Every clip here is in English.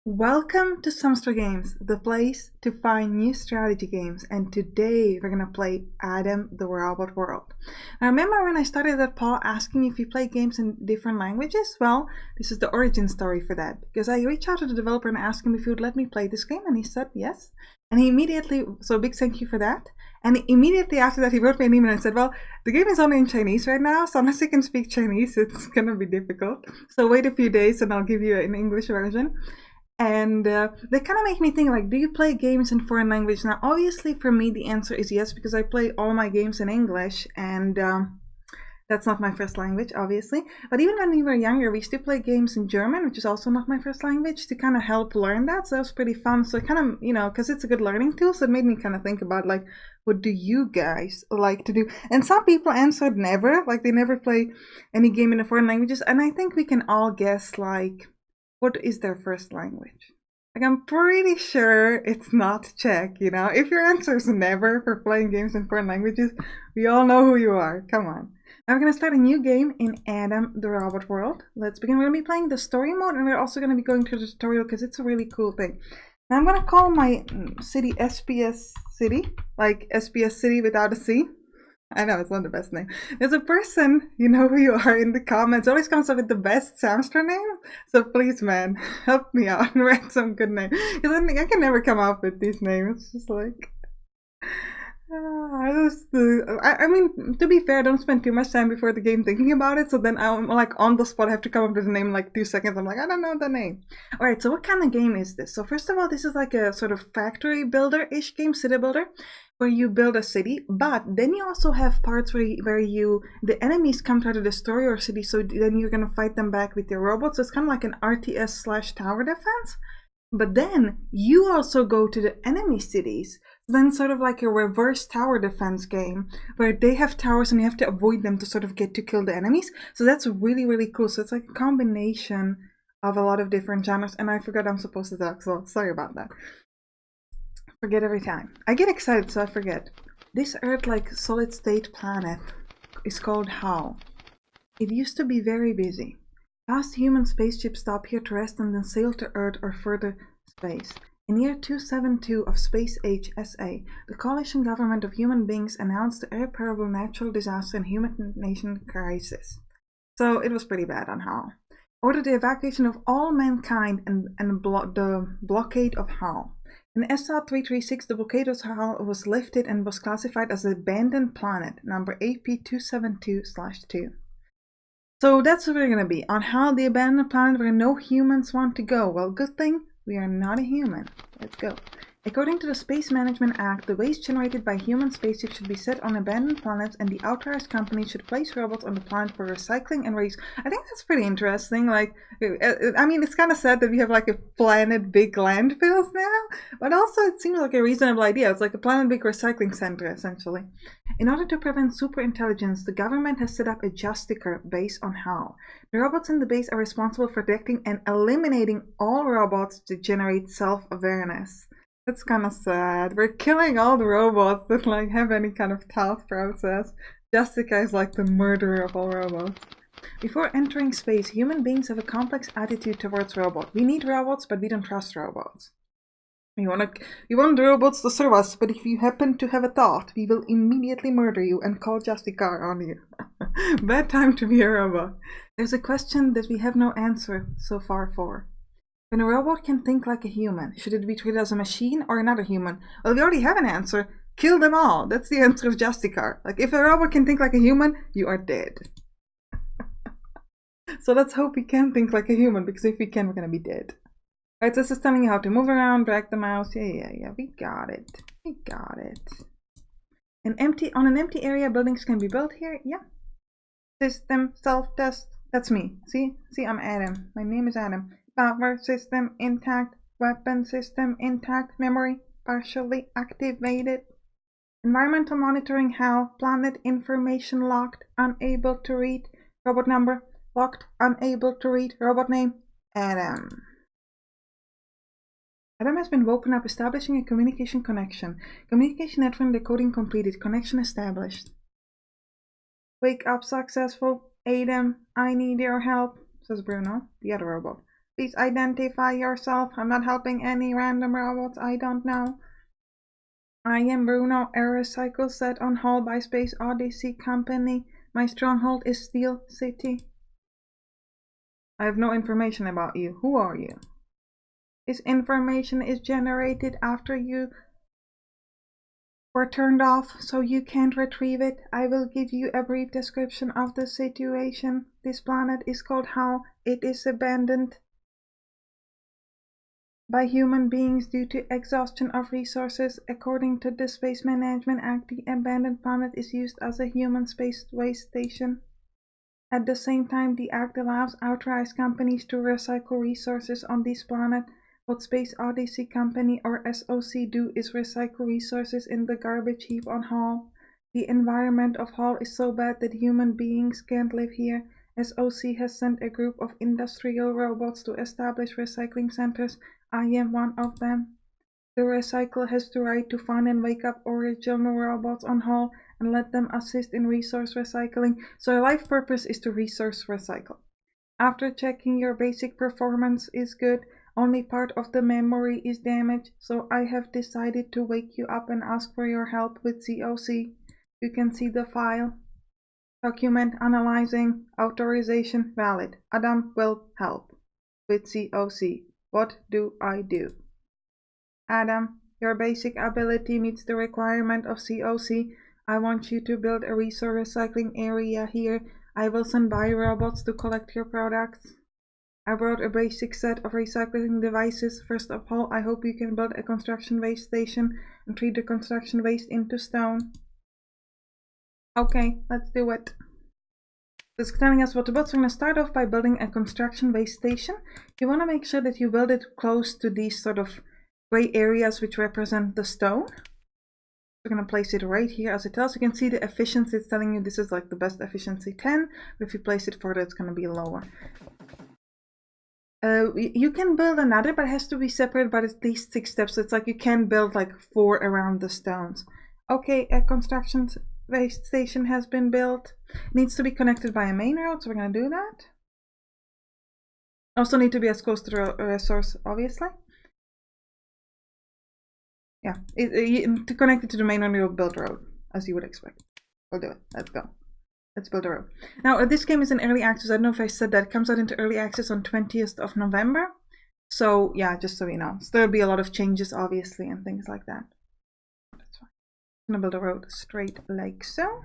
Welcome to Sampstra Games, the place to find new strategy games, and today we're gonna play Adam the Robot World. Now remember when I started that poll asking if you play games in different languages? Well, this is the origin story for that, because I reached out to the developer and asked him if he would let me play this game, and he said yes. And he immediately, so big thank you for that. And immediately after that he wrote me an email and said, well, the game is only in Chinese right now, so unless you can speak Chinese, it's gonna be difficult. So wait a few days and I'll give you an English version. And they kind of make me think, like, do you play games in foreign language? Now, obviously, for me, the answer is yes, because I play all my games in English, and that's not my first language, obviously. But even when we were younger, we used to play games in German, which is also not my first language, to kind of help learn that. So that was pretty fun. So kind of, because it's a good learning tool, so it made me kind of think about, like, what do you guys like to do? And some people answered never, like they never play any game in the foreign languages. And I think we can all guess, like, what is their first language? Like, I'm pretty sure it's not Czech, If your answer is never for playing games in foreign languages, we all know who you are. Come on. Now we're going to start a new game in Adam the Robot World. Let's begin. We're going to be playing the story mode, and we're also going to be going through the tutorial because it's a really cool thing. Now I'm going to call my city SPS City, like SPS City without a C. I know, it's not the best name. There's a person, you know who you are, in the comments. Always comes up with the best Sampstra name. So please, man, help me out and write some good name. Because I can never come up with these names. It's just like... I mean, to be fair, I don't spend too much time before the game thinking about it. So then I'm like on the spot, I have to come up with a name in like 2 seconds. I'm like, I don't know the name. Alright, so what kind of game is this? So first of all, this is like a sort of factory builder-ish game, city builder, where you build a city, but then you also have parts where the enemies come try to destroy your city, so then you're gonna fight them back with your robots. So it's kind of like an RTS / tower defense, but then you also go to the enemy cities. Then sort of like a reverse tower defense game where they have towers and you have to avoid them to sort of get to kill the enemies. So that's really, really cool. So it's like a combination of a lot of different genres, and I forgot I'm supposed to talk, so sorry about that. Forget every time. I get excited, so I forget. This Earth-like solid-state planet is called How. It used to be very busy. Past human spaceships stop here to rest and then sail to Earth or further space. In year 272 of Space Age SA, the coalition government of human beings announced the irreparable natural disaster and human nation crisis. So it was pretty bad on How. Ordered the evacuation of all mankind and the blockade of How. In SA 336, the blockade of How was lifted and was classified as an abandoned planet, number AP272/2. So that's where we're going to be, on How, the abandoned planet where no humans want to go. Well, good thing we are not a human. Let's go. According to the Space Management Act, the waste generated by human spaceships should be set on abandoned planets, and the authorized companies should place robots on the planet for recycling and reuse. I think that's pretty interesting. Like, I mean, it's kind of sad that we have like a planet big landfills now, but also it seems like a reasonable idea. It's like a planet big recycling center, essentially. In order to prevent superintelligence, the government has set up a Justicar base on How. The robots in the base are responsible for detecting and eliminating all robots to generate self-awareness. That's kind of sad. We're killing all the robots that like have any kind of thought process. Justicar is like the murderer of all robots. Before entering space, human beings have a complex attitude towards robots. We need robots, but we don't trust robots. We want the robots to serve us, but if you happen to have a thought, we will immediately murder you and call Justicar on you. Bad time to be a robot. There's a question that we have no answer so far for. When a robot can think like a human, should it be treated as a machine or another human? Well, we already have an answer. Kill them all. That's the answer of Justicar. Like, if a robot can think like a human, you are dead. So let's hope we can think like a human, because if we can, we're gonna be dead. Alright, so this is telling you how to move around, drag the mouse. Yeah, we got it. We got it. On an empty area, buildings can be built here. Yeah. System, self-test. That's me. See, I'm Adam. My name is Adam. Power system intact, weapon system intact, memory partially activated. Environmental monitoring How, planet information locked, unable to read, robot number locked, unable to read, robot name Adam. Adam has been woken up, establishing a communication connection. Communication network decoding completed, connection established. Wake up successful. Adam, I need your help, says Bruno, the other robot. Please identify yourself. I'm not helping any random robots I don't know. I am Bruno, a recycle set on hold by Space Odyssey Company. My stronghold is Steel City. I have no information about you. Who are you? This information is generated after you were turned off, so you can't retrieve it. I will give you a brief description of the situation. This planet is called Hal. It is abandoned by human beings due to exhaustion of resources. According to the Space Management Act, the abandoned planet is used as a human space waste station. At the same time, the Act allows authorized companies to recycle resources on this planet. What Space Odyssey Company, or SOC, do is recycle resources in the garbage heap on Hall. The environment of Hall is so bad that human beings can't live here. SOC has sent a group of industrial robots to establish recycling centers. I am one of them. The recycle has the right to find and wake up original robots on Hall and let them assist in resource recycling. So your life purpose is to resource recycle. After checking your basic performance is good, only part of the memory is damaged, so I have decided to wake you up and ask for your help with COC. You can see the file. Document analyzing, authorization valid. Adam will help with COC. What do I do? Adam, your basic ability meets the requirement of COC. I want you to build a resource recycling area here. I will send bio robots to collect your products. I brought a basic set of recycling devices. First of all, I hope you can build a construction waste station and treat the construction waste into stone. Okay, let's do it. It's telling us what to build, so we're going to start off by building a construction waste station. You want to make sure that you build it close to these sort of gray areas which represent the stone. We're going to place it right here as it tells. You can see the efficiency. It's telling you this is like the best efficiency 10, but if you place it further it's going to be lower. You can build another, but it has to be separated by at least 6 steps. So it's like you can build like 4 around the stones. Okay, a construction waste station has been built. It needs to be connected by a main road, so we're going to do that. Also need to be as close to the resource, obviously. Yeah, to connect it to the main road, you'll build a road, as you would expect. We'll do it. Let's go. Let's build a road. Now, this game is in early access. I don't know if I said that. It comes out into early access on 20th of November. So, yeah, just so you know. So there'll be a lot of changes, obviously, and things like that. That's fine. I'm going to build a road straight like so.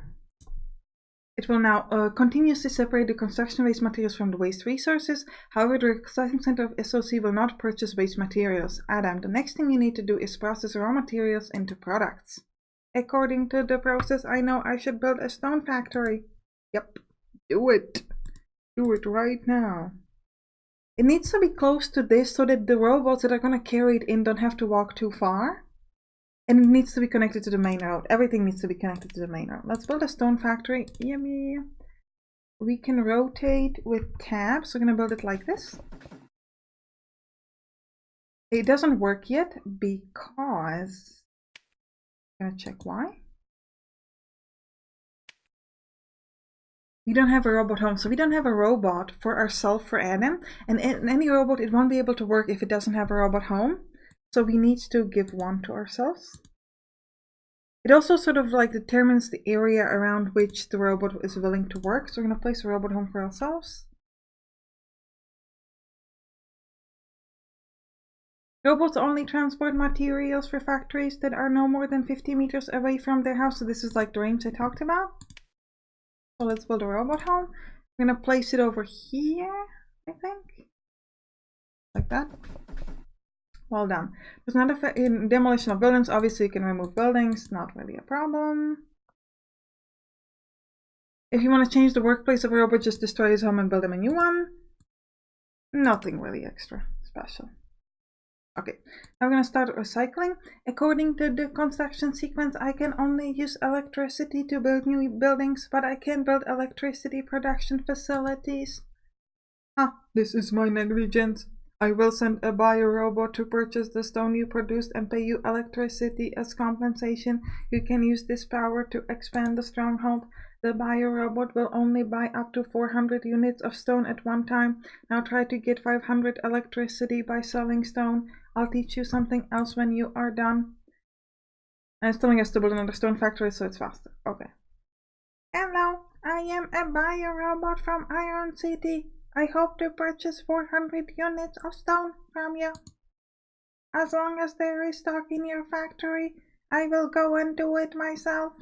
It will now continuously separate the construction waste materials from the waste resources. However, the recycling center of SOC will not purchase waste materials. Adam, the next thing you need to do is process raw materials into products. According to the process, I know I should build a stone factory. Yep, do it. Do it right now. It needs to be close to this so that the robots that are going to carry it in don't have to walk too far. And it needs to be connected to the main road. Everything needs to be connected to the main road. Let's build a stone factory. Yummy. We can rotate with tabs. We're going to build it like this. It doesn't work yet because... I'm going to check why. We don't have a robot home, so we don't have a robot for ourselves, for Adam. And in any robot, it won't be able to work if it doesn't have a robot home. So we need to give one to ourselves. It also sort of like determines the area around which the robot is willing to work. So we're going to place a robot home for ourselves. Robots only transport materials for factories that are no more than 50 meters away from their house. So this is like the range I talked about. So let's build a robot home. We're going to place it over here, I think. Like that. Well done. There's another in demolition of buildings. Obviously, you can remove buildings. Not really a problem. If you want to change the workplace of a robot, just destroy his home and build him a new one. Nothing really extra special. Okay, now we're going to start recycling. According to the construction sequence, I can only use electricity to build new buildings, but I can build electricity production facilities. This is my negligence. I will send a buyer robot to purchase the stone you produced and pay you electricity as compensation. You can use this power to expand the stronghold. The bio-robot will only buy up to 400 units of stone at one time. Now try to get 500 electricity by selling stone. I'll teach you something else when you are done. And it's telling us to build another stone factory so it's faster. Okay. Hello, I am a bio-robot from Iron City. I hope to purchase 400 units of stone from you. As long as there is stock in your factory, I will go and do it myself.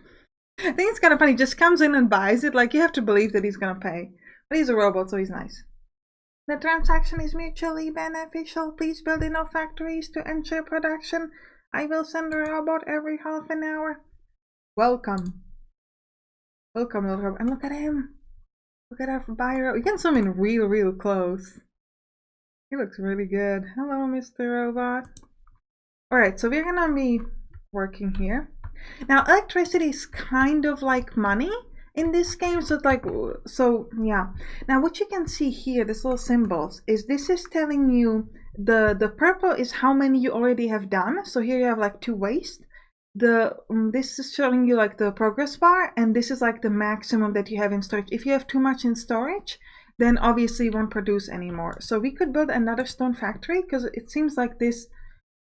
I think it's kind of funny. He just comes in and buys it. Like, you have to believe that he's gonna pay. But he's a robot, so he's nice. The transaction is mutually beneficial. Please build enough factories to ensure production. I will send a robot every half an hour. Welcome. Welcome, little robot. And look at him. Look at our bio. You can zoom in real close. He looks really good. Hello, Mr. Robot. Alright, so we're gonna be working here. Now, electricity is kind of like money in this game, so it's like, so yeah. Now, what you can see here, these little symbols, is this is telling you the purple is how many you already have done. So here you have like 2 waste. This is showing you like the progress bar, and this is like the maximum that you have in storage. If you have too much in storage, then obviously you won't produce anymore. So we could build another stone factory because it seems like this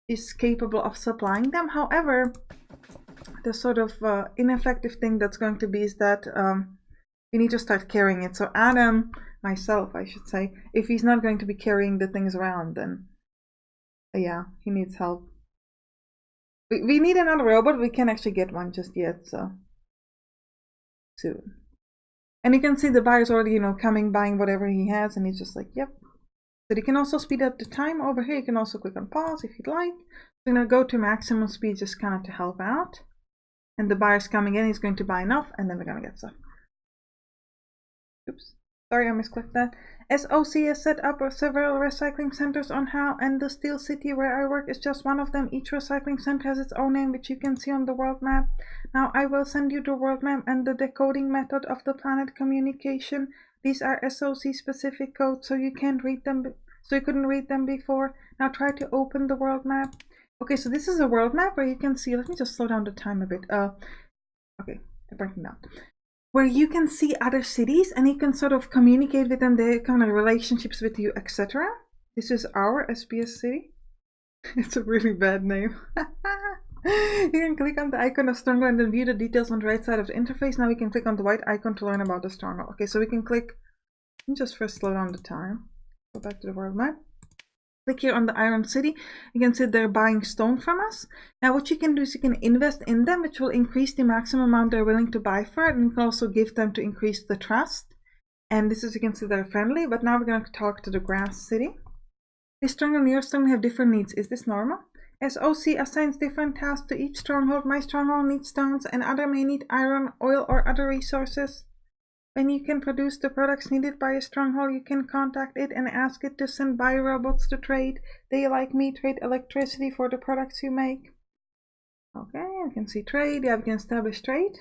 is capable of supplying them. However, the sort of ineffective thing that's going to be is that we need to start carrying it. So Adam, myself I should say, if he's not going to be carrying the things around, then yeah, he needs help. We need another robot. We can't actually get one just yet, so soon. And you can see the buyer's already, you know, coming, buying whatever he has, and he's just like, yep. But you can also speed up the time over here. You can also click on pause if you'd like. We're gonna go to maximum speed just kind of to help out. And the buyer's coming in, he's going to buy enough, and then we're gonna get stuff. Oops, sorry, I misclicked that. SOC has set up several recycling centers on HAL, and the Steel City where I work is just one of them. Each recycling center has its own name, which you can see on the world map. Now I will send you the world map and the decoding method of the planet communication. These are SOC specific codes, so you can't read them, so you couldn't read them before. Now try to open the world map. Okay, so this is a world map where you can see, let me just slow down the time a bit. Okay, I'm breaking down. Where you can see other cities and you can sort of communicate with them, their kind of relationships with you, etc. This is our SPS city. It's a really bad name. You can click on the icon of Stronghold and then view the details on the right side of the interface. Now we can click on the white icon to learn about the Stronghold. Okay, so we can click, let me just first slow down the time. Go back to the world map. Click here on the Iron City. You can see they're buying stone from us. Now what you can do is you can invest in them, which will increase the maximum amount they're willing to buy for it, and you can also give them to increase the trust. And this is, you can see they're friendly. But now we're going to talk to the Grass City. This stronghold and your stronghold have different needs. Is this normal? SOC assigns different tasks to each stronghold. My stronghold needs stones and other may need iron, oil, or other resources. When you can produce the products needed by a stronghold, you can contact it and ask it to send bio-robots to trade. They, like me, trade electricity for the products you make. Okay, you can see trade. Yeah, we can establish trade.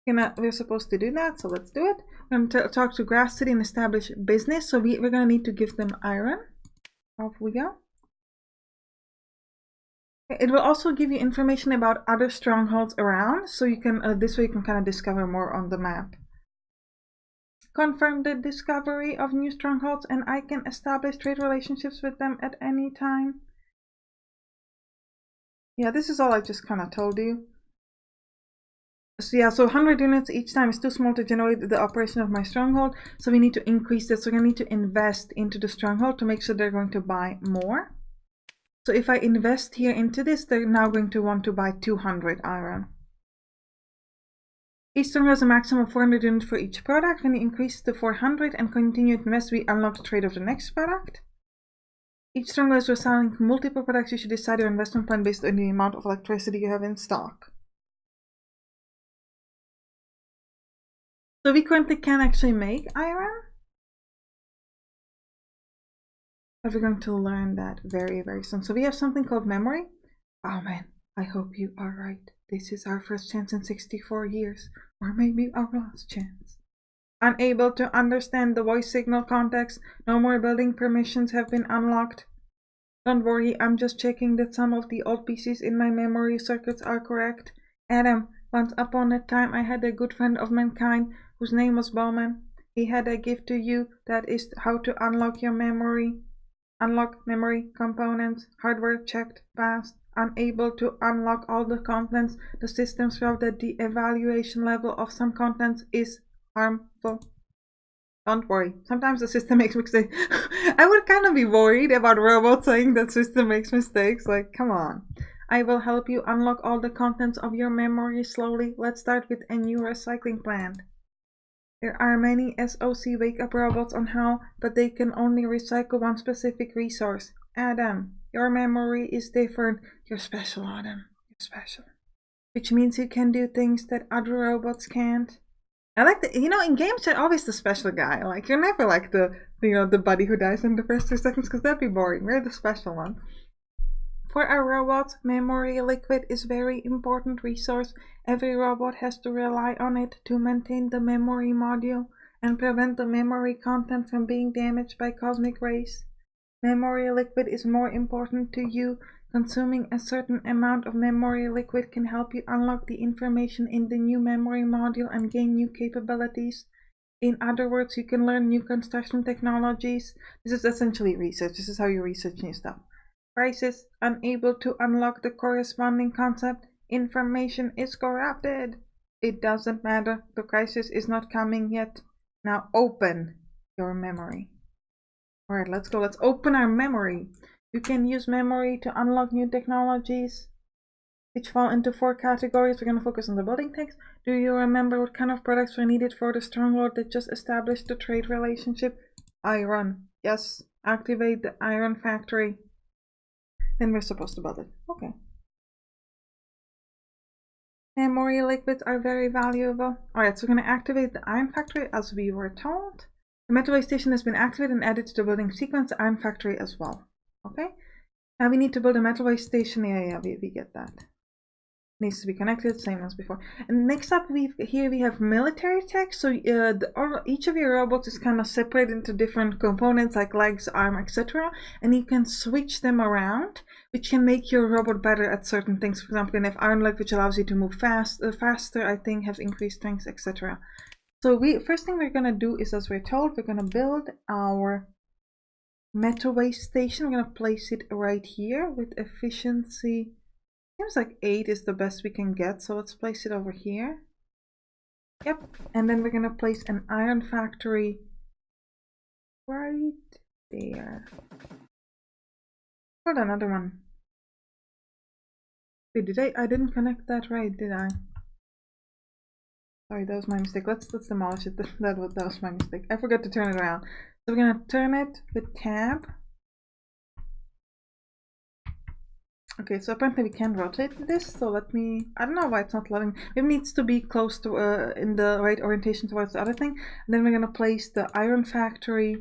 We're supposed to do that, so let's do it. I'm going to talk to Grass City and establish business. So we're going to need to give them iron. Off we go. It will also give you information about other strongholds around, so you can this way you can kind of discover more on the map. Confirm the discovery of new strongholds, and I can establish trade relationships with them at any time. Yeah, this is all I just kind of told you. So yeah, so 100 units each time is too small to generate the operation of my stronghold, so we need to increase this. So we're going to need to invest into the stronghold to make sure they're going to buy more. So if I invest here into this, they're now going to want to buy 200 iron. Each stronghold has a maximum of 400 units for each product. When you increase to 400 and continue to invest, we unlock the trade of the next product. Each stronghold is selling multiple products. You should decide your investment plan based on the amount of electricity you have in stock. So we currently can actually make iron. But we're going to learn that very soon. So we have something called memory. Oh man, I hope you are right. This is our first chance in 64 years. Or maybe our last chance. Unable to understand the voice signal context. No more building permissions have been unlocked. Don't worry, I'm just checking that some of the old PCs in my memory circuits are correct. Adam, Once upon a time I had a good friend of mankind whose name was Bowman. He had a gift to you, that is how to unlock your memory. Unlock memory components, hardware checked, passed, unable to unlock all the contents. The system shows that the evaluation level of some contents is harmful. Don't worry, sometimes the system makes mistakes. I would kind of be worried about robots saying that system makes mistakes, like, come on. I will help you unlock all the contents of your memory slowly. Let's start with a new recycling plant. There are many SOC wake-up robots on HAL, but they can only recycle one specific resource. Adam, your memory is different. You're special, Adam. You're special. Which means you can do things that other robots can't. I like the, in games you're always the special guy. Like, you're never like the buddy who dies in the first 2 seconds, because that'd be boring. We're the special one. For our robots, memory liquid is a very important resource. Every robot has to rely on it to maintain the memory module and prevent the memory content from being damaged by cosmic rays. Memory liquid is more important to you. Consuming a certain amount of memory liquid can help you unlock the information in the new memory module and gain new capabilities. In other words, you can learn new construction technologies. This is essentially research. This is how you research new stuff. Crisis, unable to unlock the corresponding concept. Information is corrupted. It doesn't matter. The crisis is not coming yet. Now open your memory. Alright, let's go. Let's open our memory. You can use memory to unlock new technologies, which fall into 4 categories. We're going to focus on the building things. Do you remember what kind of products were needed for the Stronghold that just established the trade relationship? Iron. Yes. Activate the iron factory. Then we're supposed to build it. Okay. Memory liquids are very valuable. Alright, so we're going to activate the iron factory as we were told. The metalway station has been activated and added to the building sequence, the iron factory as well. Okay. Now we need to build a metalway station. Yeah, we get that. Needs to be connected, same as before. And next up, here we have military tech. So each of your robots is kind of separated into different components like legs, arm, etc. And you can switch them around, which can make your robot better at certain things. For example, you can have iron leg, which allows you to move faster, I think, have increased strength, etc. So first thing we're gonna do is, as we're told, we're gonna build our metalway station. We're gonna place it right here with efficiency. Seems like 8 is the best we can get, so let's place it over here. Yep, and then we're gonna place an iron factory right there. Hold on, another one. Wait, I didn't connect that right, did I? Sorry, that was my mistake. Let's demolish it. That was my mistake. I forgot to turn it around. So we're gonna turn it with tab. Okay, so apparently we can rotate this, so let me, I don't know why it's not letting, it needs to be close to, in the right orientation towards the other thing. And then we're gonna place the iron factory.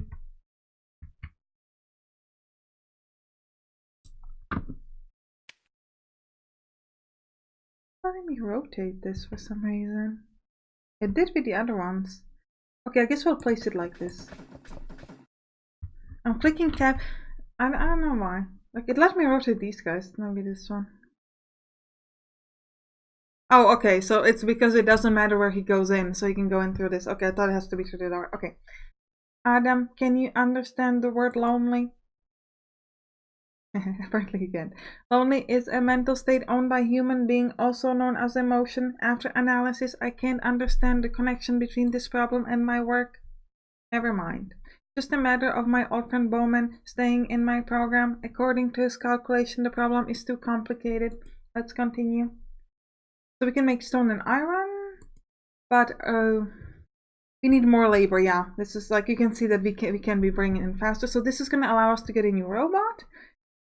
Letting me rotate this for some reason. It did with the other ones. Okay, I guess we'll place it like this. I'm clicking tab. I don't know why. Like, it let me rotate these guys. Maybe this one. Oh, okay. So it's because it doesn't matter where he goes in. So he can go in through this. Okay, I thought it has to be through the door. Okay. Adam, can you understand the word lonely? Apparently he can. Lonely is a mental state owned by human being, also known as emotion. After analysis, I can't understand the connection between this problem and my work. Never mind. Just a matter of my old friend Bowman staying in my program. According to his calculation, the problem is too complicated. Let's continue. So we can make stone and iron, but we need more labor. Yeah, this is like, you can see that we can be bringing in faster. So this is going to allow us to get a new robot,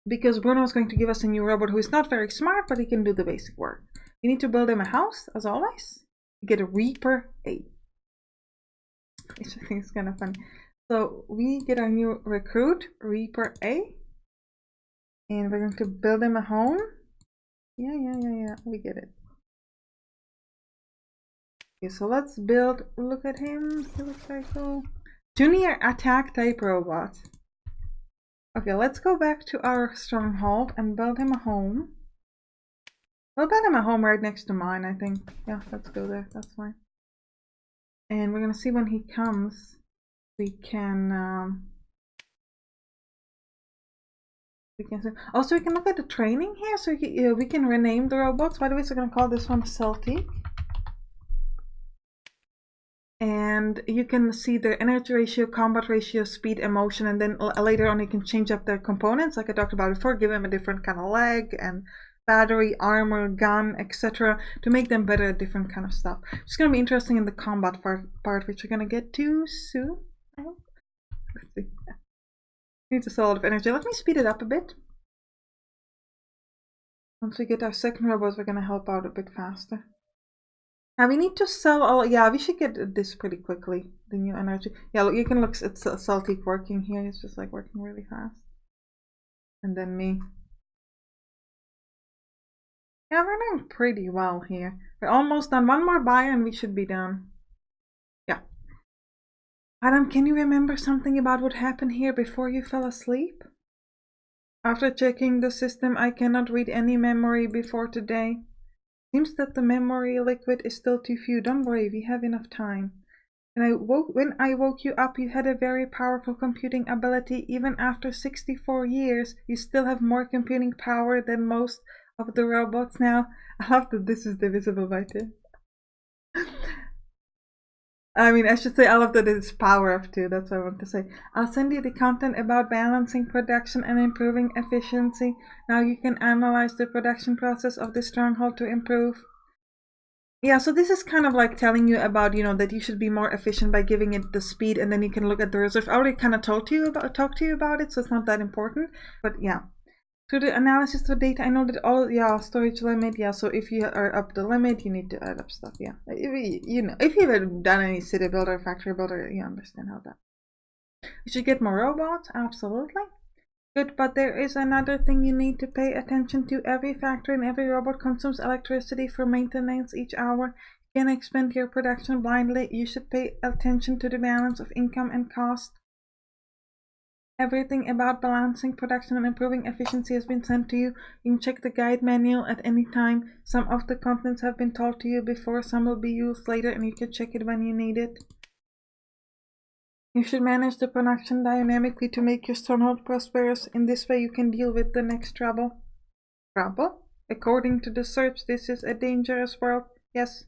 because Bruno is going to give us a new robot who is not very smart, but he can do the basic work. We need to build him a house, as always. We get a Reaper 8. Which I think is kind of funny. So we get our new recruit, Reaper A. And we're going to build him a home. Yeah, we get it. Okay, so let's build, look at him, he looks very cool. Junior attack type robot. Okay, let's go back to our stronghold and build him a home. We'll build him a home right next to mine, I think. Yeah, let's go there. That's fine. And we're gonna see when he comes. We can also we can look at the training here. So we can rename the robots. By the way, so we're gonna call this one Celtic. And you can see their energy ratio, combat ratio, speed, emotion, and then later on you can change up their components, like I talked about before, give them a different kind of leg and battery, armor, gun, etc. to make them better at different kind of stuff. It's going to be interesting in the combat part, which we're going to get to soon, I hope. Let's see. Needs a lot of energy. Let me speed it up a bit. Once we get our second robots, we're going to help out a bit faster. Now we need to sell all. Yeah, we should get this pretty quickly. The new energy. Yeah, look, you can look. It's Celtic working here. It's just like working really fast. And then me. Yeah, we're doing pretty well here. We're almost done. One more buy and we should be done. Yeah. Adam, can you remember something about what happened here before you fell asleep? After checking the system, I cannot read any memory before today. Seems that the memory liquid is still too few. Don't worry, we have enough time. And when I woke you up, you had a very powerful computing ability. Even after 64 years, you still have more computing power than most of the robots now. I love that this is divisible by 2. I mean, I should say I love that it's power of 2. That's what I want to say. I'll send you the content about balancing production and improving efficiency. Now you can analyze the production process of the stronghold to improve. Yeah, so this is kind of like telling you about, that you should be more efficient by giving it the speed, and then you can look at the reserve. I already kind of talked to you about it, so it's not that important. But yeah. Through the analysis of data, I know that storage limit, so if you are up the limit, you need to add up stuff, if you've done any city builder, factory builder, you understand how that. You should get more robots, absolutely. Good, but there is another thing you need to pay attention to. Every factory and every robot consumes electricity for maintenance each hour. You can't expand your production blindly. You should pay attention to the balance of income and cost. Everything about balancing production and improving efficiency has been sent to you. You can check the guide manual at any time. Some of the contents have been told to you before, some will be used later, and you can check it when you need it. You should manage the production dynamically to make your stronghold prosperous. In this way you can deal with the next trouble. Trouble? According to the search, this is a dangerous world. Yes.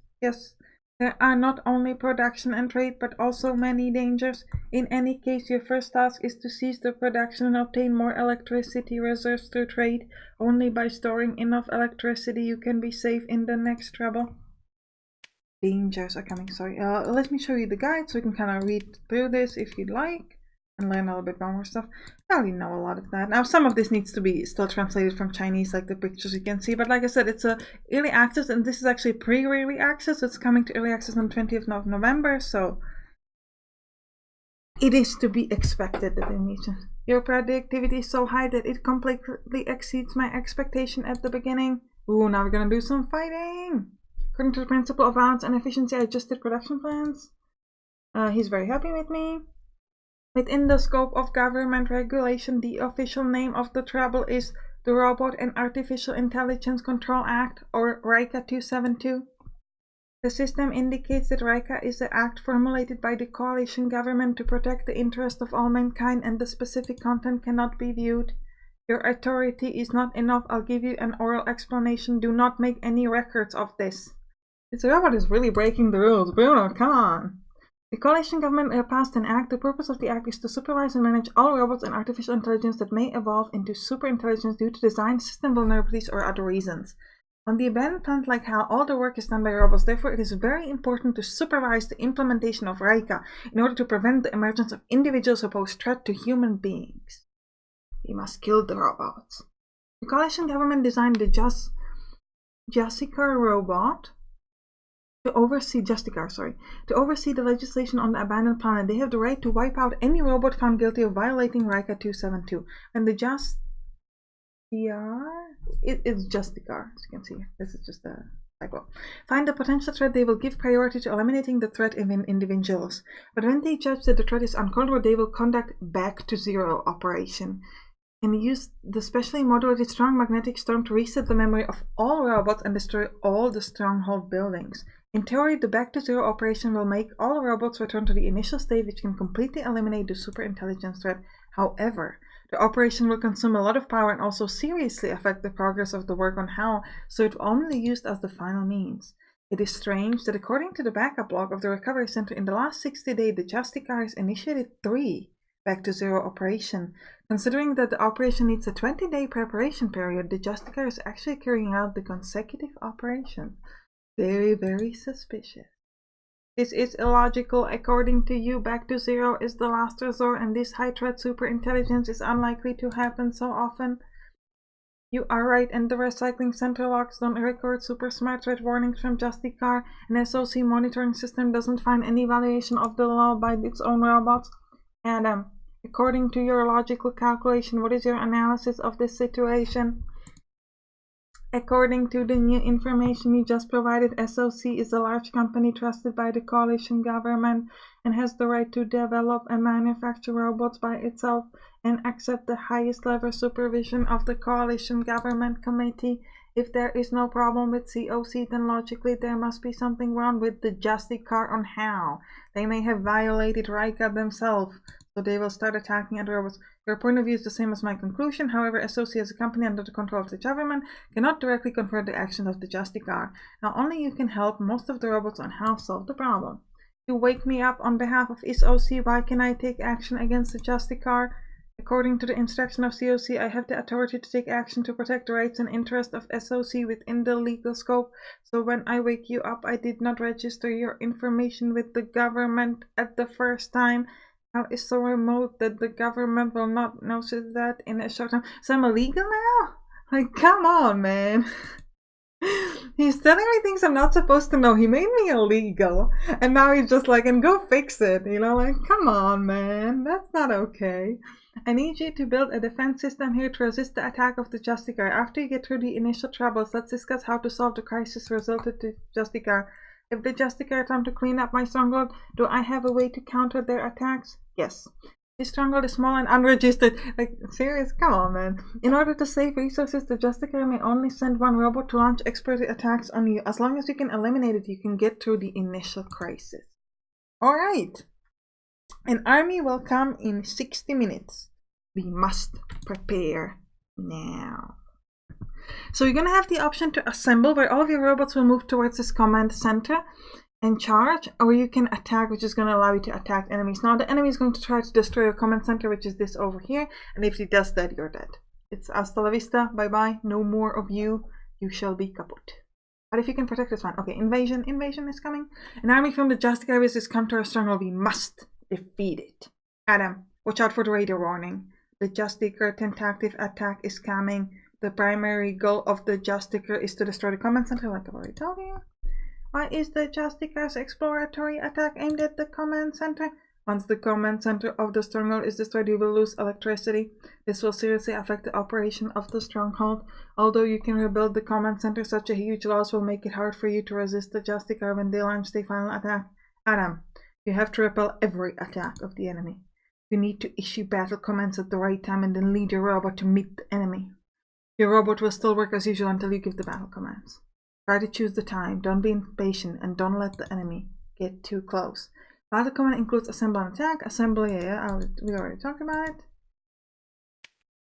There are not only production and trade, but also many dangers. In any case, your first task is to seize the production and obtain more electricity reserves through trade. Only by storing enough electricity you can be safe in the next trouble. Dangers are coming, sorry. Let me show you the guide so you can kind of read through this if you'd like and learn a little bit more stuff. I already know a lot of that. Now, some of this needs to be still translated from Chinese, like the pictures you can see. But like I said, it's a early access, and this is actually pre-early access. It's coming to early access on 20th of November, so it is to be expected that they need to. Your productivity is so high that it completely exceeds my expectation at the beginning. Ooh, now we're gonna do some fighting. According to the principle of balance and efficiency, I adjusted production plans. He's very happy with me. Within the scope of government regulation, the official name of the trouble is the Robot and Artificial Intelligence Control Act, or RICA 272. The system indicates that RICA is the act formulated by the coalition government to protect the interest of all mankind, and the specific content cannot be viewed. Your authority is not enough. I'll give you an oral explanation. Do not make any records of this. This robot is really breaking the rules. Bruno, come on. The coalition government passed an act. The purpose of the act is to supervise and manage all robots and artificial intelligence that may evolve into superintelligence due to design, system vulnerabilities, or other reasons. On the abandoned planet like HAL, all the work is done by robots. Therefore, it is very important to supervise the implementation of RICA in order to prevent the emergence of individuals who pose threat to human beings. We must kill the robots. The coalition government designed the Justicar robot to oversee the legislation on the abandoned planet. They have the right to wipe out any robot found guilty of violating RICA 272. And the it's Justicar, as you can see. This is just a typo. Find the potential threat. They will give priority to eliminating the threat in individuals. But when they judge that the threat is uncontrollable, they will conduct back to zero operation. and use the specially modulated strong magnetic storm to reset the memory of all robots and destroy all the stronghold buildings. In theory, the Back to Zero operation will make all robots return to the initial state, which can completely eliminate the superintelligence threat. However, the operation will consume a lot of power and also seriously affect the progress of the work on HAL, so it will only be used as the final means. It is strange that according to the backup log of the Recovery Center, in the last 60 days, the Justicar has initiated 3 Back to Zero operation. Considering that the operation needs a 20-day preparation period, the Justicar is actually carrying out the consecutive operation. Very, very suspicious. This is illogical. According to you, Back to Zero is the last resort, and this high-threat superintelligence is unlikely to happen so often. You are right, and the recycling center logs don't record super smart threat warnings from Justicar, and SOC monitoring system doesn't find any violation of the law by its own robots. Adam, according to your logical calculation, what is your analysis of this situation? According to the new information you just provided, SOC is a large company trusted by the coalition government and has the right to develop and manufacture robots by itself and accept the highest level supervision of the coalition government committee. If there is no problem with COC, then logically there must be something wrong with the Justicar on HAL. They may have violated RICA themselves, so they will start attacking other robots. Your point of view is the same as my conclusion. However, SOC as a company under the control of the government cannot directly confront the actions of the Justicar. Now only you can help most of the robots on HAL solve the problem. You wake me up on behalf of SOC. Why can I take action against the Justicar? According to the instruction of COC, I have the authority to take action to protect the rights and interests of SOC within the legal scope. So when I wake you up, I did not register your information with the government at the first time. How is so remote that the government will not notice that in a short time? So I'm illegal now? Like, come on, man. He's telling me things I'm not supposed to know. He made me illegal. And now he's just like, and go fix it. You know, like, come on, man. That's not okay. I need you to build a defense system here to resist the attack of the Justicar. After you get through the initial troubles, let's discuss how to solve the crisis resulted to Justicar. If the Justicar attempt to clean up my stronghold, do I have a way to counter their attacks? Yes. This stronghold is small and unregistered. Like, serious? Come on, man. In order to save resources, the Justicar may only send one robot to launch expert attacks on you. As long as you can eliminate it, you can get through the initial crisis. Alright. An army will come in 60 minutes. We must prepare now. So you're going to have the option to assemble, where all of your robots will move towards this command center and charge, or you can attack, which is going to allow you to attack enemies. Now the enemy is going to try to destroy your command center, which is this over here, and if he does that, you're dead. It's hasta la vista, bye bye, no more of you, you shall be kaput. But if you can protect this one, okay, invasion is coming. An army from the Justicar has come to our stronghold, we must defeat it. Adam, watch out for the radio warning. The Justicar tentative attack is coming. The primary goal of the Justicar is to destroy the command center, like I've already told you. Why is the Justicar's exploratory attack aimed at the command center? Once the command center of the stronghold is destroyed, you will lose electricity. This will seriously affect the operation of the stronghold. Although you can rebuild the command center, such a huge loss will make it hard for you to resist the Justicar when they launch their final attack. Adam, you have to repel every attack of the enemy. You need to issue battle commands at the right time and then lead your robot to meet the enemy. Your robot will still work as usual until you give the battle commands. Try to choose the time, don't be impatient, and don't let the enemy get too close. Battle command includes assemble and attack. Assembly, we already talked about it.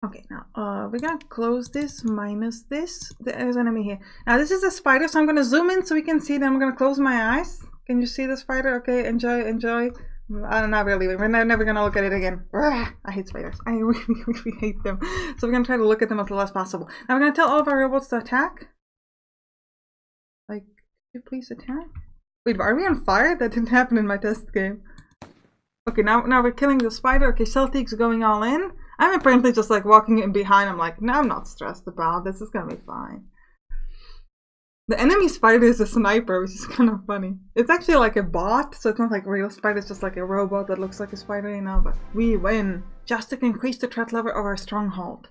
Okay, now we're gonna close this, minus this. There's an enemy here. Now this is a spider, so I'm gonna zoom in so we can see them. I'm gonna close my eyes. Can you see the spider? Okay, enjoy. Not really. We're never gonna look at it again. I hate spiders. I really, really hate them. So we're gonna try to look at them as little as possible. Now we're gonna tell all of our robots to attack. Like, could you please attack? Wait, are we on fire? That didn't happen in my test game. Okay, now we're killing the spider. Okay, Celtic's going all in. I'm apparently just like walking in behind. I'm like, no, I'm not stressed about this. It's gonna be fine. The enemy spider is a sniper, which is kind of funny. It's actually like a bot, so it's not like a real spider, it's just like a robot that looks like a spider, you know, but we win. Just to increase the threat level of our stronghold.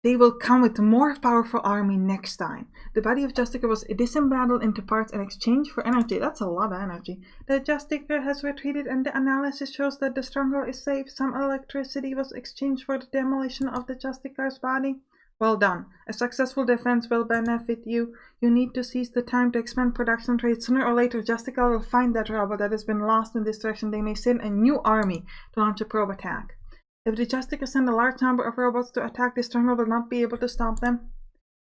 They will come with a more powerful army next time. The body of Justicar was disemboweled into parts in exchange for energy. That's a lot of energy. The Justicar has retreated and the analysis shows that the stronghold is safe. Some electricity was exchanged for the demolition of the Justicar's body. Well done. A successful defense will benefit you. You need to seize the time to expand production trade. Sooner or later, Justicar will find that robot that has been lost in destruction. They may send a new army to launch a probe attack. If the Justicar send a large number of robots to attack, the stronghold will not be able to stop them.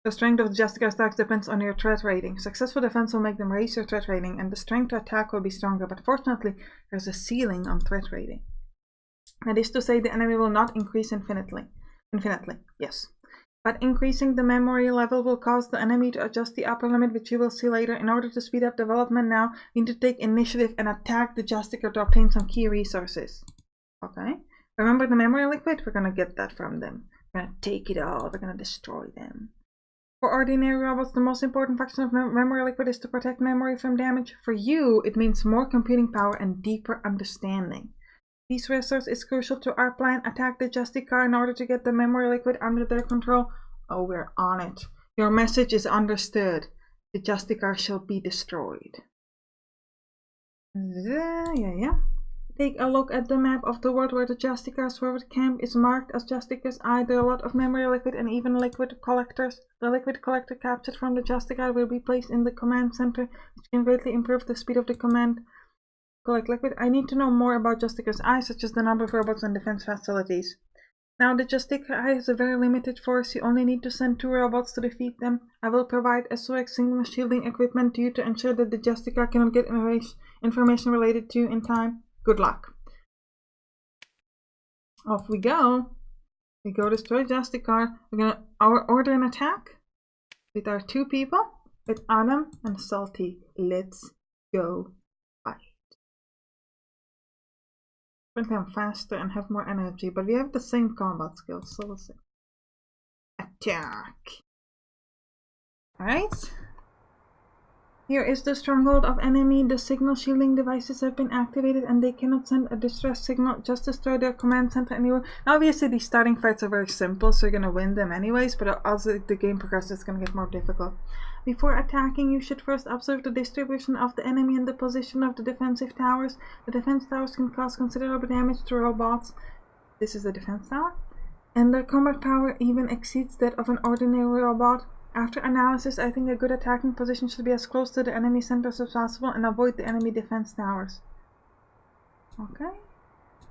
The strength of the Justicar attacks depends on your threat rating. Successful defense will make them raise your threat rating, and the strength to attack will be stronger, but fortunately, there's a ceiling on threat rating. That is to say, the enemy will not increase infinitely. Yes. But increasing the memory level will cause the enemy to adjust the upper limit, which you will see later. In order to speed up development now, you need to take initiative and attack the Justicar to obtain some key resources. Okay? Remember the memory liquid? We're gonna get that from them. We're gonna take it all. We're gonna destroy them. For ordinary robots, the most important function of memory liquid is to protect memory from damage. For you, it means more computing power and deeper understanding. This resource is crucial to our plan. Attack the Justicar in order to get the memory liquid under their control. Oh, we're on it. Your message is understood. The Justicar shall be destroyed. Yeah. Take a look at the map of the world where the Justicar's forward camp is marked as Justicar's Eye. There are a lot of memory liquid and even liquid collectors. The liquid collector captured from the Justicar will be placed in the command center, which can greatly improve the speed of the command. Collect liquid. I need to know more about Justicar's Eye, such as the number of robots and defense facilities. Now, the Justicar Eye has a very limited force. You only need to send 2 robots to defeat them. I will provide SOX signal shielding equipment to you to ensure that the Justicar cannot get information related to you in time. Good luck. Off we go. We go destroy Justicar. We're gonna order an attack with our 2 people, with Adam and Salty. Let's go fight. Apparently I'm faster and have more energy, but we have the same combat skills, so we'll see. Attack. Alright. Here is the stronghold of enemy. The signal shielding devices have been activated and they cannot send a distress signal. Just destroy their command center anyway. Obviously these starting fights are very simple, so you're gonna win them anyways, but as the game progresses it's gonna get more difficult. Before attacking, you should first observe the distribution of the enemy and the position of the defensive towers. The defense towers can cause considerable damage to robots. This is the defense tower. And their combat power even exceeds that of an ordinary robot. After analysis, I think a good attacking position should be as close to the enemy centers as possible and avoid the enemy defense towers. Okay.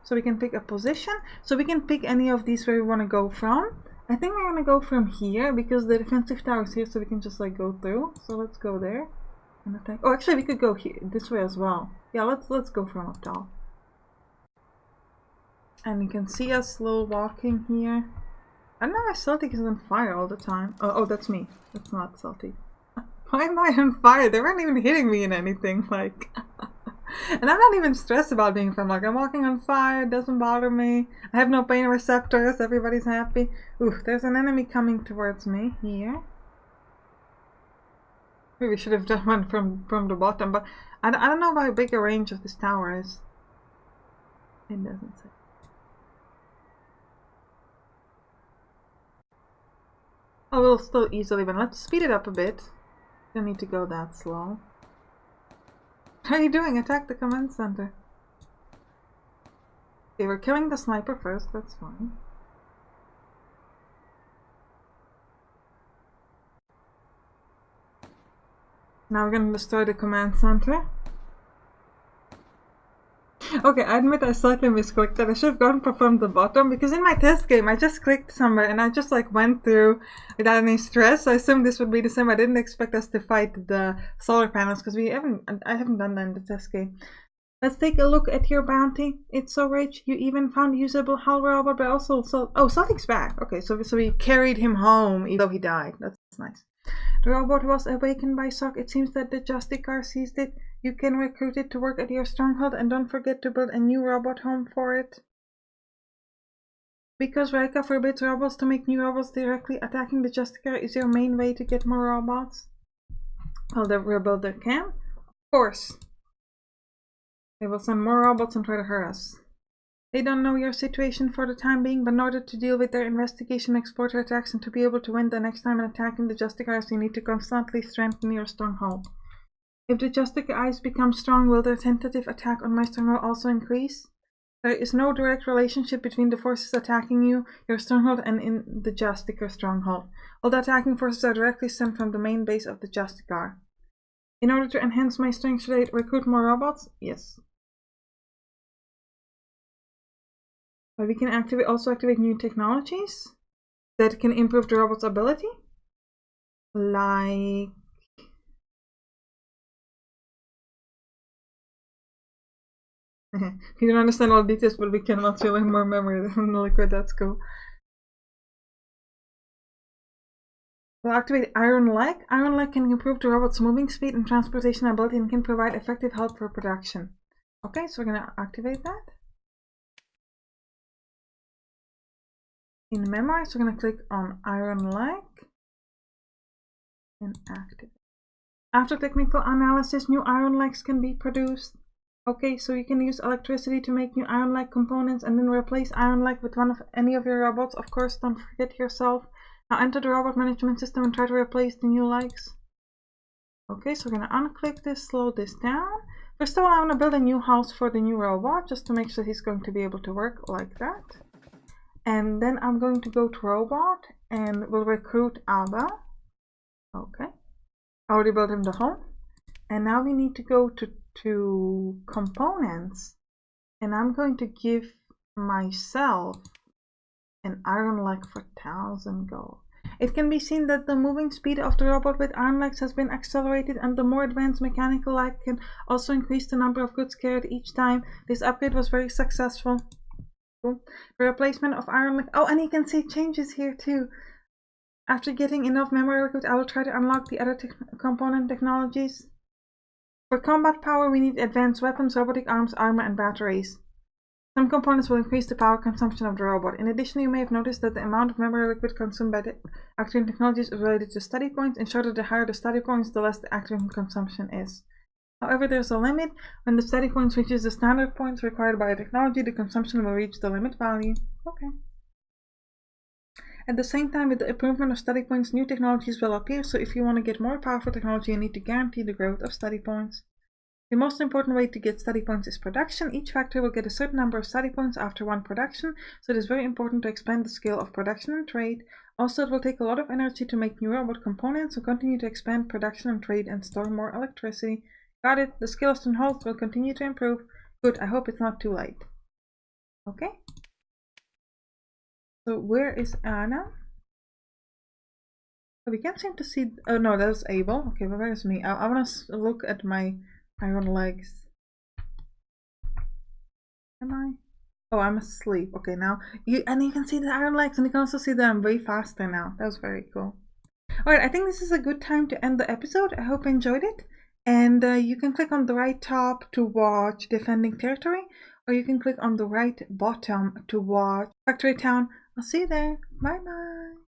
So we can pick a position. So we can pick any of these where we want to go from. I think we're going to go from here because the defensive tower is here, so we can just like go through. So let's go there and attack. Oh, actually we could go here, this way as well. Yeah, let's go from up top. And you can see us slow walking here. I don't know why Celtic is on fire all the time. Oh, that's me. That's not Celtic. Why am I on fire? They weren't even hitting me in anything, like... And I'm not even stressed about being from, like, I'm walking on fire, it doesn't bother me. I have no pain receptors, everybody's happy. Ooh, there's an enemy coming towards me here. Maybe we should have done one from the bottom, but I don't know how big a range of this tower is. It doesn't say. Oh, we'll still easily win. Let's speed it up a bit. Don't need to go that slow. How are you doing? Attack the command center. Okay, we're killing the sniper first, that's fine. Now we're gonna destroy the command center. Okay, I admit I slightly misclicked that. I should have gone from the bottom because in my test game I just clicked somewhere and I just like went through without any stress. I assumed this would be the same. I didn't expect us to fight the solar panels because I haven't done that in the test game. Let's take a look at your bounty. It's so rich. You even found usable hull robot, but also something's back. Okay, so we carried him home even though he died. That's nice. The robot was awakened by Sock. It seems that the Justicar seized it. You can recruit it to work at your stronghold and don't forget to build a new robot home for it. Because Reika forbids robots to make new robots directly, attacking the Justicar is your main way to get more robots. Well, they rebuild their camp? Of course. They will send more robots and try to hurt us. They don't know your situation for the time being, but in order to deal with their investigation, exporter attacks, and to be able to win the next time in attacking the Justicars, you need to constantly strengthen your stronghold. If the Justicars become strong, will their tentative attack on my stronghold also increase? There is no direct relationship between the forces attacking you, your stronghold, and in the Justicar stronghold. All the attacking forces are directly sent from the main base of the Justicar. In order to enhance my strength, should I recruit more robots? Yes. But we can also activate new technologies that can improve the robot's ability. Like... You don't understand all the details, but we cannot fill in more memory than the liquid. That's cool. We'll activate Iron Leg. Iron Leg can improve the robot's moving speed and transportation ability and can provide effective help for production. Okay, so we're gonna activate that. In memory, so we're gonna click on Iron Leg and activate. After technical analysis, new iron legs can be produced. Okay, so you can use electricity to make new iron leg components and then replace iron leg with any of your robots. Of course, don't forget yourself. Now enter the robot management system and try to replace the new legs. Okay, so we're gonna unclick this, slow this down. First of all, I want to build a new house for the new robot just to make sure he's going to be able to work like that. And then I'm going to go to robot and we'll recruit Abba. Okay, I already built him the home. And now we need to go to components, and I'm going to give myself an iron leg for 1000 gold. It can be seen that the moving speed of the robot with iron legs has been accelerated, and the more advanced mechanical leg can also increase the number of goods carried each time. This upgrade was very successful. Cool. The replacement of iron leg. Oh, and you can see changes here too. After getting enough memory liquid, I will try to unlock the other component technologies. For combat power, we need advanced weapons, robotic arms, armor, and batteries. Some components will increase the power consumption of the robot. In addition, you may have noticed that the amount of memory liquid consumed by the active technologies is related to study points. Ensure that the higher the study points, the less the active consumption is. However, there's a limit. When the study points reaches the standard points required by a technology, the consumption will reach the limit value. Okay. At the same time, with the improvement of study points, new technologies will appear, so if you want to get more powerful technology, you need to guarantee the growth of study points. The most important way to get study points is production. Each factory will get a certain number of study points after one production, so it is very important to expand the scale of production and trade. Also, it will take a lot of energy to make new robot components, so continue to expand production and trade and store more electricity. Got it. The skill of strongholds will continue to improve. Good, I hope it's not too late. Okay. So where is Anna? Oh, we can't seem to see. Oh no, that's Abel. Okay, well, where's me? I want to look at my iron legs. Am I? Oh, I'm asleep. Okay, now you can see the iron legs, and you can also see that I'm way faster now. That was very cool. Alright, I think this is a good time to end the episode. I hope you enjoyed it. And you can click on the right top to watch Defending Territory, or you can click on the right bottom to watch Factory Town. I'll see you there. Bye bye.